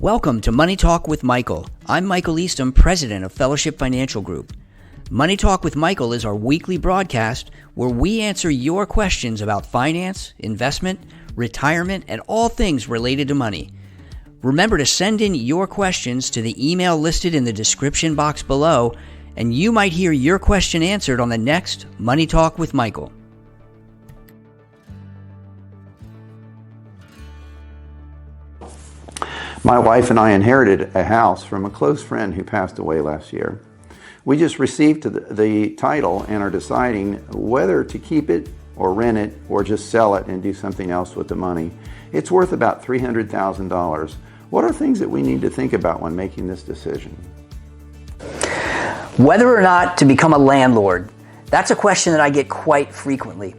Welcome to Money Talk with Michael. I'm Michael Eastham, president of Fellowship Financial Group. Money Talk with Michael is our weekly broadcast where we answer your questions about finance, investment, retirement, and all things related to money. Remember to send in your questions to the email listed in the description box below, and you might hear your question answered on the next Money Talk with Michael. My wife and I inherited a house from a close friend who passed away last year. We just received the title and are deciding whether to keep it or rent it or just sell it and do something else with the money. It's worth about $300,000. What are things that we need to think about when making this decision? Whether or not to become a landlord, that's a question that I get quite frequently.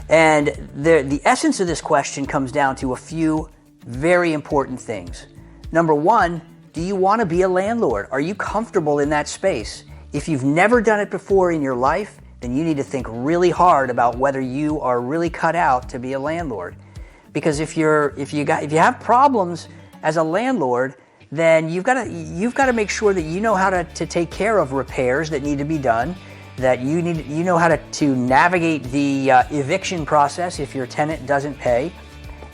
And the essence of this question comes down to a few very important things. Number one, do you want to be a landlord? Are you comfortable in that space? If you've never done it before in your life, then you need to think really hard about whether you are really cut out to be a landlord. Because if you have problems as a landlord, then you've got to make sure that you know how to take care of repairs that need to be done, that you know how to navigate the eviction process if your tenant doesn't pay,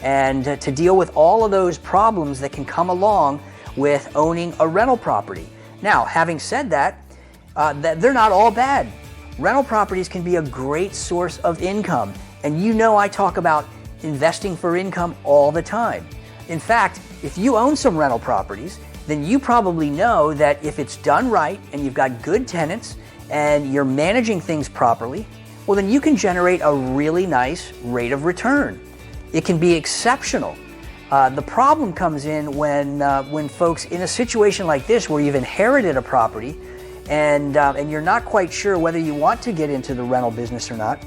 and to deal with all of those problems that can come along with owning a rental property. Now, having said that, they're not all bad. Rental properties can be a great source of income, and you know I talk about investing for income all the time. In fact, if you own some rental properties, then you probably know that if it's done right and you've got good tenants and you're managing things properly, well then you can generate a really nice rate of return. It can be exceptional. The problem comes in when folks in a situation like this where you've inherited a property and you're not quite sure whether you want to get into the rental business or not,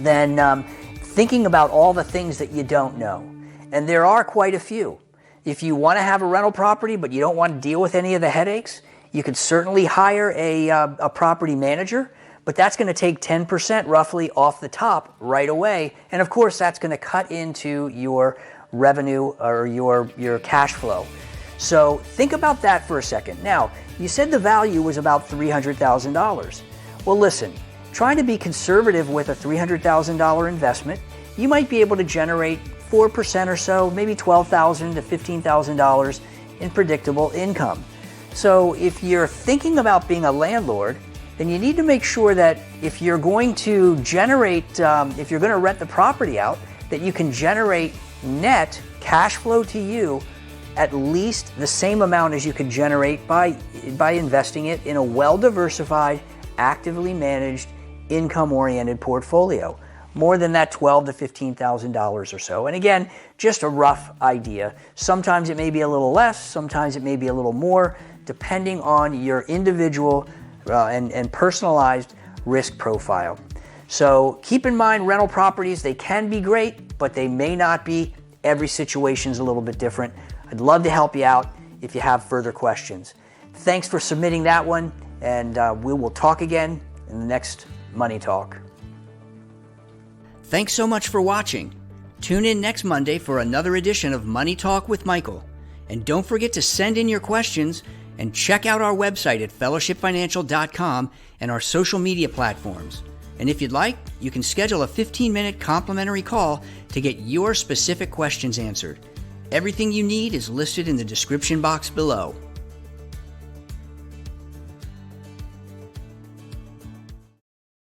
then thinking about all the things that you don't know. And there are quite a few. If you want to have a rental property but you don't want to deal with any of the headaches, you could certainly hire a property manager, but that's going to take 10% roughly off the top right away. And of course, that's going to cut into your revenue or your cash flow. So think about that for a second. Now, you said the value was about $300,000. Well, listen, trying to be conservative with a $300,000 investment, you might be able to generate 4% or so, maybe $12,000 to $15,000 in predictable income. So if you're thinking about being a landlord, then you need to make sure that if you're going to if you're going to rent the property out, that you can generate net cash flow to you at least the same amount as you could generate by investing it in a well-diversified, actively managed, income-oriented portfolio. More than that $12,000 to $15,000 or so. And again, just a rough idea. Sometimes it may be a little less, sometimes it may be a little more, depending on your individual and personalized risk profile. So keep in mind, rental properties, they can be great, but they may not be. Every situation is a little bit different. I'd love to help you out if you have further questions. Thanks for submitting that one, and we will talk again in the next Money Talk. Thanks so much for watching. Tune in next Monday for another edition of Money Talk with Michael. And don't forget to send in your questions and check out our website at fellowshipfinancial.com and our social media platforms. And if you'd like, you can schedule a 15-minute complimentary call to get your specific questions answered. Everything you need is listed in the description box below.